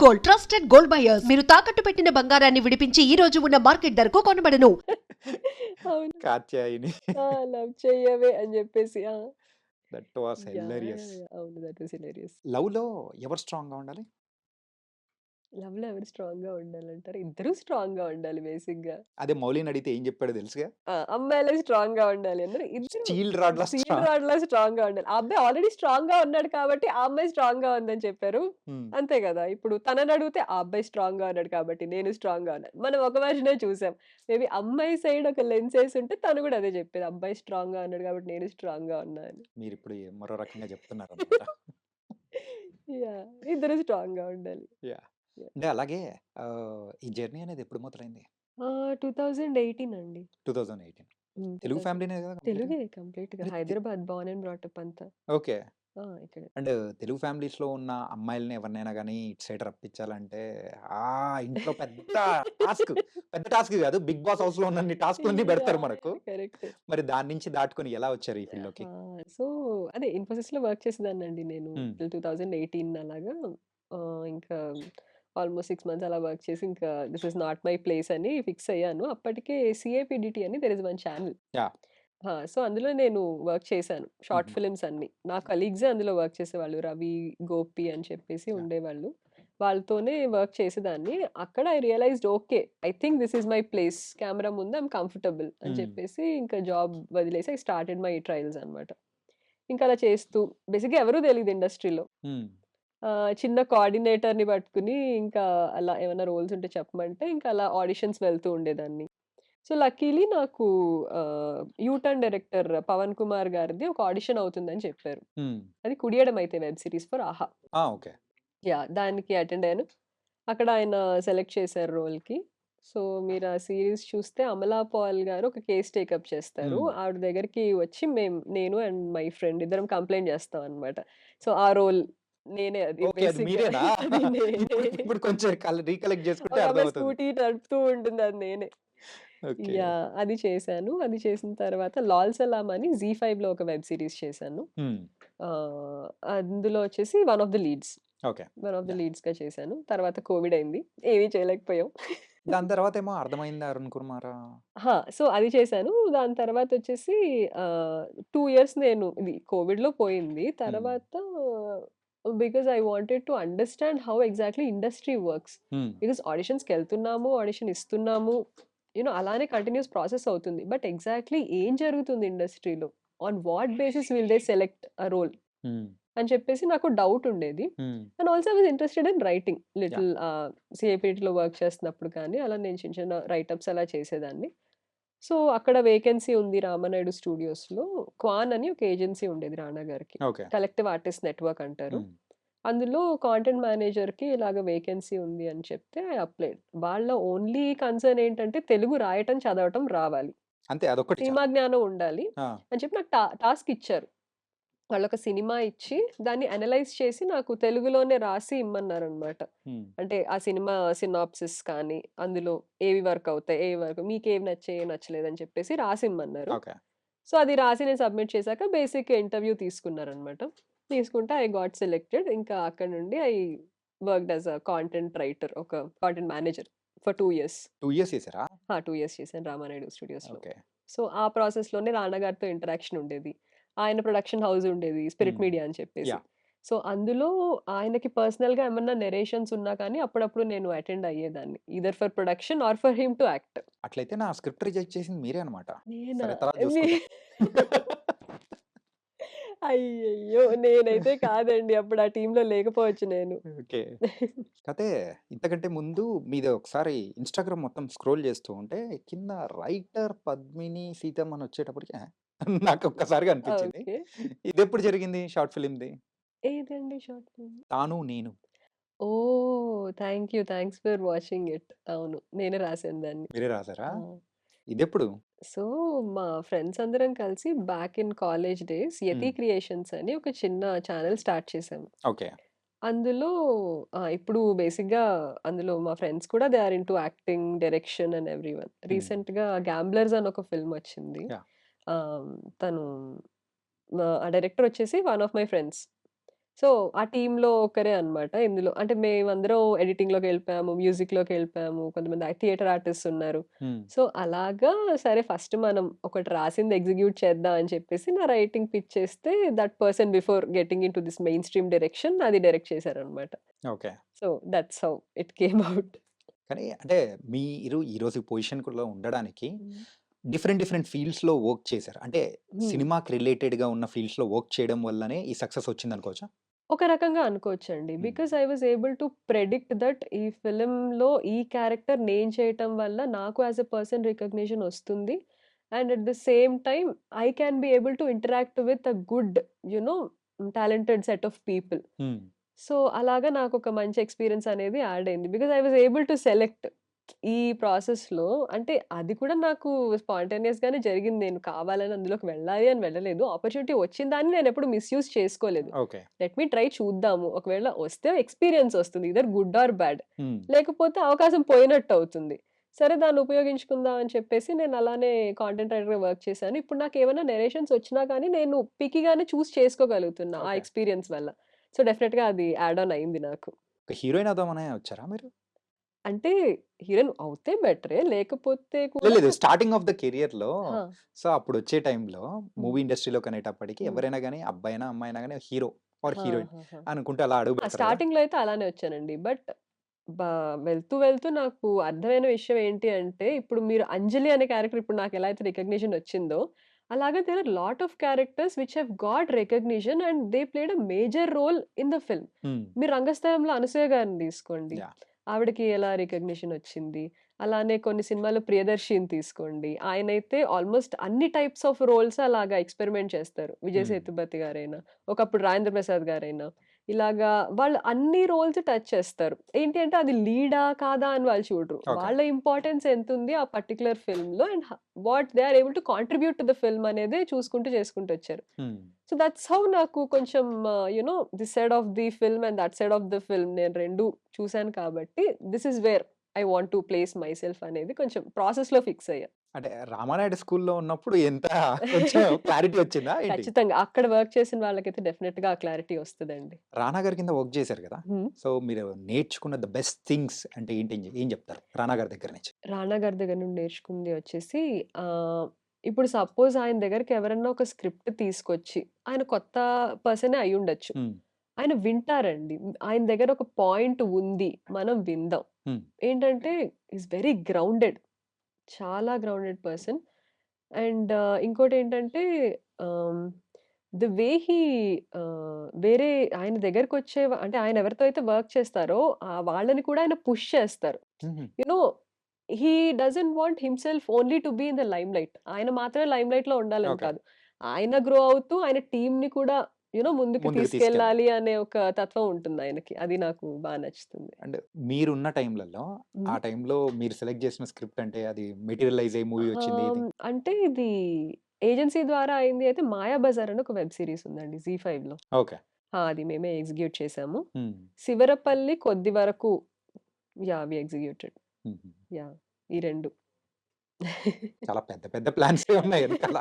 Gold, trusted gold buyers. మీరు తాకట్టు పెట్టిన బంగారాన్ని విడిపించి ఈ రోజు ఉన్న మార్కెట్ ధరకు కొనబడను. అవును. కాత్యాయిని. లవ్ చెయ్యవే అని జెప్పేసి. That was yeah! హిలేరియస్. అవును. That was hilarious. లవ్‌లో ఎవరు స్ట్రాంగ్‌గా ఉండాలి? లవ్‌లో ఎవరు స్ట్రాంగ్‌గా ఉండాలంటారు? ఇద్దరూ స్ట్రాంగ్‌గా ఉండాలి బేసిక్‌గా. అదే మౌలిని అడిగితే ఏం చెప్పాడో తెలుసుగా? అమ్మాయిలే స్ట్రాంగ్‌గా ఉండాలి అన్నారు. ఇద్దరు స్టీల్ రాడ్‌లా స్టీల్ స్ట్రాంగ్. రాడ్‌లా స్ట్రాంగ్‌గా ఉండాలి. ఆ అబ్బాయి ఆల్రెడీ స్ట్రాంగ్‌గా ఉన్నాడు కాబట్టి, ఆ అమ్మాయి స్ట్రాంగ్‌గా ఉందని చెప్పారు. హ్మ్. అంతే గదా! ఇప్పుడు తననడిగితే ఆ అబ్బాయి స్ట్రాంగ్‌గా ఉన్నాడు కాబట్టి నేను స్ట్రాంగ్‌గా ఉన్నాను. మనం ఒక వెర్షనే చూసాం. మేబీ అమ్మాయి సైడ్ ఒక లెన్స్ యేసుంటే తను గూడా అదే చెప్పేది. అబ్బాయి స్ట్రాంగ్‌గా ఉన్నాడు కాబట్టి నేను స్ట్రాంగ్‌గా ఉన్నా అని. మీరిప్పుడు మరో రకంగా చెప్తున్నారన్నమాట. యాహ్! ఇద్దరు స్ట్రాంగ్‌గా ఉండాలి. యాహ్! యాహ్! అంటే అలాగే ఈ జర్నీ అనేది ఎప్పుడు మొదలైంది? 2018 అండి. 2018. తెలుగు 2000 ఫ్యామిలీనే కదా కంప్లీట్‌గా? తెలుగే కంప్లీట్‌గా. మరి Hyderabad Born and brought up అంతా. ఓకే. ఇక్కడే. అండ్ తెలుగు ఫ్యామిలీస్‌లో ఉన్న అమ్మాయిలని ఎవరినైనా గాని ఇటు సైడ్ రప్పించాలంటే ఇంట్లో టాస్క్. పెద్ద టాస్క్ కాదు. బిగ్ బాస్ హౌస్‌లో ఉన్నన్ని టాస్క్‌లన్నీ పెడతారు మనకు. కరెక్ట్. మరి దాని నుంచి దాటుకొని ఎలా వచ్చారు ఈ ఫీల్డ్‌లోకి? సో, అదే ఇన్ఫోసిస్‌లో వర్క్ చేసేదాన్నండి నేను. హ్మ్. టిల్ 2018 అలాగా. ఇంకా ఆల్‌మోస్ట్ 6 మంత్స్ అలా వర్క్ చేసి ఇంకా this is not my place అని ఫిక్స్ అయ్యాను. అప్పటికే సీఏపీడీటీ అని there is one channel. Yeah! So, అందులో నేను వర్క్ చేశాను. షార్ట్ హుహు. ఫిల్మ్స్ అన్నీ. నా కలీగ్సే అందులో వర్క్ చేసేవాళ్ళు. రవి, గోపి అని చెప్పేసి యాహ్! ఉండేవాళ్ళు. వాళ్ళతోనే వర్క్ చేసేదాన్ని. అక్కడ I realised okay. I think this is my place. Camera ముందు ఐయామ్ కంఫర్టబుల్ అని హ్మ్. చెప్పేసి ఇంకా జాబ్ వదిలేసి ఐ స్టార్టెడ్ మై ట్రయల్స్ అన్నమాట. ఇంకా అలా చేస్తూ బేసిక్‌గా ఎవరు తెలీదు ఇండస్ట్రీలో. హ్మ్. చిన్న కోఆర్డినేటర్‌ని పట్టుకొని ఇంకా అలా ఏమైనా రోల్స్ ఉంటే చెప్పమంటే ఇంకా అలా ఆడిషన్స్ వెళ్తూ ఉండేదాన్ని. సో, లక్కీలీ నాకు యూటర్న్ డైరెక్టర్ 'పవన్ కుమార్' గారిది ఒక ఆడిషన్ అవుతుందని చెప్పారు. హ్మ్. అది 'కుడియడమైతే' వెబ్ సీరీస్ ఫర్ 'ఆహా'. ఓకే. దానికి అటెండ్ అయ్యాను. అక్కడ ఆయన సెలెక్ట్ చేశారు రోల్‌కి. సో, మీరు ఆ సీరీస్ చూస్తే 'అమలా పాల్' గారు ఒక కేస్ టేకప్ చేస్తారు. హ్మ్. ఆవిడ దగ్గరికి వచ్చి నేను అండ్ మై ఫ్రెండ్ ఇద్దరం కంప్లెయింట్ చేస్తామనమాట. సో, ఆ రోల్ నేనే అది ఓకే. అది బేసిక్‌గా. మీరేనా? అది నేనే. ఇప్పుడు ఇప్పుడు కొంచెం రీకలెక్ట్ చేసుకుంటే ఒక ఆమె అర్థమవుతుంది. స్కూటీ నడుపుతూ ఉంటుంది అది నేనే. ఓకే. అది చేశాను. అది చేసిన తర్వాత 'లాల్ సలాం' అని జీ ఫైవ్‌లో ఒక వెబ్ సీరీస్ చేశాను. హ్మ్. అందులో వచ్చేసి okay. One of the yeah! లీడ్స్‌గా చేశాను. తర్వాత కోవిడ్ అయింది. ఏమి చేయలేకపోయాం. దాని తర్వాతేమో అర్థమైందా అరుణ్ కుమారా? సో, అది చేశాను. దాని తర్వాతొచ్చేసి 2 ఇయర్స్ నేను ఇది కోవిడ్‌లో పోయింది. హ్మ్. తర్వాత because I wanted to understand how exactly industry works. Hmm. Because ఆడిషన్స్‌కెళ్తున్నాము, ఆడిషన్ ఇస్తున్నాము. అలానే కంటిన్యూయస్ ప్రాసెస్ అవుతుంది. బట్ ఎగ్జాక్ట్‌లీ ఏం జరుగుతుంది ఇండస్ట్రీలో? On what basis will they select a role? Hmm. అని చెప్పేసి నాకు డౌట్ ఉండేది. Hmm. And also I was interested in writing. Yeah! Little సీఏపీటీలో వర్క్ చేస్తున్నప్పుడు కానీ, అలా నేను చిన్న చిన్న రైటప్స్ అలా చేసేదాన్ని. సో, అక్కడ వేకెన్సీ ఉంది రామానాయుడు స్టూడియోస్‌లో. క్వాన్ అని ఒక ఏజెన్సీ ఉండేది రానా గారికి. ఓకే. కలెక్టివ్ ఆర్టిస్ట్ నెట్వర్క్ అంటారు. హ్మ్. అందులో కాంటెంట్ మేనేజర్‌కి ఇలాగ వేకెన్సీ ఉంది అని చెప్తే ఐ అప్లైడ్. వాళ్ళ ఓన్లీ కన్సర్న్ ఏంటంటే తెలుగు రాయటం, చదవటం రావాలి. అంతే అదొక్కటి చాలు. సినిమా జ్ఞానం ఉండాలి ఆ! అని చెప్పి నాకు టాస్క్ ఇచ్చారు. వాళ్ళొక సినిమా ఇచ్చి, దాన్ని అనలైజ్ చేసి నాకు తెలుగులోనే రాసి ఇమ్మన్నారనమాట. హ్మ్. అంటే ఆ సినిమా సినాప్సిస్ కానీ, అందులో ఏవి వర్క్ అవుతాయి, ఏవి వర్క్ మీకేవి నచ్చాయి, ఏవి నచ్చలేదని చెప్పేసి రాసిమ్మన్నారు. ఓకే. సో, అది రాసి నేను సబ్మిట్ చేశాక బేసిక్ ఇంటర్వ్యూ తీసుకున్నారనమాట. తీసుకుంటే ఐ గాట్ సెలెక్టెడ్. ఇంకా అక్కడి నుండి worked as a content writer, ఒక content manager for 2 years. 2 years చేసారా? 2 ఇయర్స్ చేశాను రామానాయుడు స్టూడియోస్‌లో. ఓకే. సో, ఆ ప్రాసెస్‌లోనే రానా గారితో ఇంటరాక్షన్ ఉండేది. ఆయన ప్రొడక్షన్ హౌస్ ఉండేది. స్పిరిట్ హ్మ్. మీడియా అని చెప్పేసి. యాహ్! సో, అందులో ఆయనకి పర్సనల్‌గా ఏమన్నా నరేషన్స్ ఉన్నా కానీ అప్పుడప్పుడు నేను అటెండ్ అయ్యేదాన్ని. Either for production or for him to act. అట్లయితే నా స్క్రిప్ట్ రిజెక్ట్ చేసింది మీరే అన్నమాట. నేనా? సరే తర్వాత నే చూసుకుందాం. అయ్యయ్యో! నేనైతే కాదండి. అప్పుడు ఆ టీమ్‌లో లేకపోవచ్చు నేను. ఓకే. కాతే ఇంతకంటే ముందు మీది ఒకసారి ఇన్‌స్టాగ్రామ్ మొత్తం స్క్రోల్ చేస్తూ ఉంటే కింద రైటర్ పద్మిని సీతమ్మ అని వచ్చేటప్పటికి నాకు ఒక్కసారిగా అనిపించింది. ఓకే. ఇదెప్పుడు జరిగింది షార్ట్ ఫిల్మ్‌ది? ఏదండి షార్ట్ ఫిల్మ్? 'తాను నేను' oh! Thanks for watching it. అవును. నేనే రాసాను దాన్ని. మీరే రాసారా? ఆ! ఇదెప్పుడు? సో, మా ఫ్రెండ్స్ అందరం కలిసి బ్యాక్ ఇన్ కాలేజ్ డేస్ హ్మ్. 'యతి క్రియేషన్స్' అని ఒక చిన్న ఛానెల్ స్టార్ట్ చేశాము. ఓకే. అందులో ఇప్పుడు బేసిక్‌గా అందులో మా ఫ్రెండ్స్ కూడా they are into acting, direction and everyone. Hmm. రీసెంట్‌గా 'గ్యాంబ్లర్స్' అని ఒక ఫిల్మ్ వచ్చింది. యాహ్! ఆహ్, తను ఆ డైరెక్టర్ వచ్చేసి one of my friends. So, ఆ టీమ్‌లో ఒకరే అన్నమాట ఇందులో. అంటే మేమందరం ఎడిటింగ్‌లోకెళ్ళిపోయాము, మ్యూజిక్‌లోకెళ్ళిపోయాము. కొంతమంది థియేటర్ ఆర్టిస్ట్స్ ఉన్నారు. హ్మ్. సో, అలాగా సరే ఫస్ట్ మనం ఒకటి రాసింది ఎగ్జిక్యూట్ చేద్దాం అని చెప్పేసి నా రైటింగ్ పిచ్ చేస్తే that person before getting into this main stream direction అది డైరెక్ట్ చేశారన్నమాట. Okay. So, that's how it came out. కానీ అంటే మీరు ఈరోజు పొజిషన్‌లో ఉండడానికి హ్మ్. డిఫరెంట్ ఫీల్డ్స్‌లో వర్క్ చేశారు. అంటే హ్మ్. సినిమాకి రిలేటెడ్‌గా ఉన్న ఫీల్డ్స్‌లో వర్క్ చేయడం వల్లనే ఈ సక్సెస్ వచ్చిందనుకోవచ్చా? ఒక రకంగా అనుకోవచ్చండి. హ్మ్. Because I was able to predict that ఈ ఫిల్మ్‌లో ఈ క్యారెక్టర్ నేను చేయటం వల్ల నాకు యాస్ ఎ పర్సన్ రికగ్నిషన్ వస్తుంది. And at the same time I can be able to interact with a good you know talented set of people. హ్మ్. So, అలాగా నాకొక మంచి ఎక్స్‌పీరియన్స్ అనేది యాడ్ అయింది. Because I was able to select ఈ ప్రాసెస్‌లో. అంటే అది కూడా నాకు స్పాంటేనియస్‌గానే జరిగింది. నేను కావాలని అందులోకి వెళ్ళాలి అని వెళ్ళలేదు. ఆపర్చునిటీ వచ్చిన దాన్ని నేనెప్పుడు మిస్‌యూజ్ చేసుకోలేదు. ఓకే. లెట్ మీ ట్రై చూద్దాము. ఒకవేళ వస్తే ఎక్స్‌పీరియన్స్ వస్తుంది. Either good or bad. హ్మ్. లేకపోతే అవకాశం పోయినట్టవుతుంది. సరే దాన్ని ఉపయోగించుకుందాం అని చెప్పేసి నేను అలానే కాంటెంట్ రైటర్‌గా వర్క్ చేశాను. ఇప్పుడు నాకేమైనా నరేషన్స్ వచ్చినా కానీ నేను పిక్కీగానే చూజ్ చేసుకోగలుగుతున్నా ఆ ఓకే. ఎక్స్‌పీరియన్స్ వల్ల. సో, డెఫినెట్‌గా అది యాడ్ ఆన్ అయింది నాకు. ఒక హీరోయిన్ అవుదామనే వచ్చారా మీరు? అంటే హీరోయిన్ అవుతే బెటరే. లేకపోతే లేదు, కూడా లేదు. స్టార్టింగ్ ఆఫ్ ద కెరియర్‌లో ఆ! సో, అప్పుడొచ్చే టైంలో హ్మ్. మూవీ ఇండస్ట్రీలోకనేటప్పటికి హ్మ్. ఎవరైనా గాని అబ్బాయినా, అమ్మాయినా గాని హీరో ఆర్ హీరోయిన్ ఆహాహా! అనుకుంటూ అలా అడుగు ఆ! పెడతారు కదా! స్టార్టింగ్‌లో అయితే అలానే వచ్చానండి. బట్ బా వెళ్తూ నాకు అర్థమైన విషయం ఏంటి అంటే, ఇప్పుడు మీరు 'అంజలి' అనే క్యారెక్టర్ ఇప్పుడు నాకెలా అయితే రికగ్నిషన్ వచ్చిందో, అలాగే there are lot of characters which have got recognition and they played a major role in the film. Hmm. మీరు 'రంగస్థలంలో' అనసూయ గారిని తీసుకోండి. యాహ్! ఆవిడకి ఎలా రికగ్నిషన్ వచ్చింది. అలానే కొన్ని సినిమాల్లో 'ప్రియదర్శిని' తీసుకోండి. ఆయనైతే ఆల్‌మోస్ట్ అన్ని టైప్స్ ఆఫ్ రోల్స్ అలాగా ఎక్స్‌పెరిమెంట్ చేస్తారు. విజయ్ హ్మ్. సేతుపతి గారైనా, ఒకప్పుడు 'రాజేంద్ర ప్రసాద్' గారైనా. ఇలాగా వాళ్ళు అన్ని రోల్స్ టచ్ చేస్తారు. ఏంటి అంటే అది లీడా? కాదా? అని వాళ్ళు చూడరు. ఓకే. వాళ్ళ ఇంపార్టెన్స్ ఎంతుంది ఆ పర్టిక్యులర్ ఫిల్మ్‌లో and what they are able to contribute to the film అనేదే చూసుకుంటూ చేసుకుంటూ వచ్చారు. హ్మ్. సో, దట్స్ హౌ నాకు కొంచెం this side of the film and that side of the film నేను 2 చూసాను కాబట్టి this is where I want to place myself అనేది కొంచెం ప్రాసెస్‌లో ఫిక్స్ అయ్యా. అంటే రామానాయుడు స్కూల్‌లో ఉన్నప్పుడు ఎంత కొంచెం క్లారిటీ వచ్చిందా ఏంటి? ఖచ్చితంగా. అక్కడ వర్క్ చేసిన వాళ్ళకైతే డెఫినిట్‌గా ఆ క్లారిటీ వస్తదండి. రానా గారి కింద వర్క్ చేశారు కదా! హ్మ్. సో, మీరు నేర్చుకున్న ద బెస్ట్ థింగ్స్ అంటే ఏంటి ఏం చెప్తారు? రానా గారి దగ్గర నుంచి? రానా గారి దగ్గర నుండి నేర్చుకుంది వచ్చేసి ఆహ్, ఇప్పుడు సపోజ్ ఆయన దగ్గరికి ఎవరన్నా ఒక స్క్రిప్ట్ తీసుకొచ్చి ఆయన కొత్త పర్సనే అయ్యుండొచ్చు. హ్మ్. ఆయన వింటారండి. ఆయన దగ్గర ఒక పాయింట్ ఉంది. మనం విందాం. హ్మ్. ఏంటంటే ఈస్ వెరీ గ్రౌండెడ్. చాలా గ్రౌండెడ్ పర్సన్. అండ్ ఇంకోటేంటంటే ఆహ్, ది వే హీ వేరే ఆయన దగ్గరకొచ్చే అంటే ఆయన ఎవరితో అయితే వర్క్ చేస్తారో వాళ్ళని కూడా ఆయన పుష్ చేస్తారు. హుహు. You know he doesn't want himself only to be in the limelight. ఆయన మాత్రమే లైమ్‌లైట్‌లో ఉండాలని ఓకే. కాదు. ఆయన గ్రో అవుతూ ఆయన టీమ్‌ని కూడా ముందుకు ముందుకు తీసుకెళ్ళాలి. తీసుకెళ్ళాలి అనే ఒక తత్వం ఉంటుందాయనకి. అది నాకు నచ్చుతుంది. అండ్ మీరున్న టైంలలో, ఆ హ్మ్. టైంలో మీరు సెలెక్ట్ చేసిన స్క్రిప్ట్ అంటే అది మెటీరియలైజ్ అయ్యి మూవీ వచ్చింది ఇది? అంటే ఇది ఏజెన్సీ ద్వారా అయింది అయితే 'మాయాబజార్' అని ఒక వెబ్ సీరీస్ ఉందండి జీ ఫైవ్‌లో. ఓకే. అది మేమే ఎగ్జిక్యూట్ చేసాము. హ్మ్. 'శివరపల్లి కొద్ది వరకు' వి ఎగ్జిక్యూటెడ్. హుహు. యాహ్! ఈ 2. చాలా పెద్ద పెద్ద ప్లాన్సే ఉన్నాయి ఎనకాల.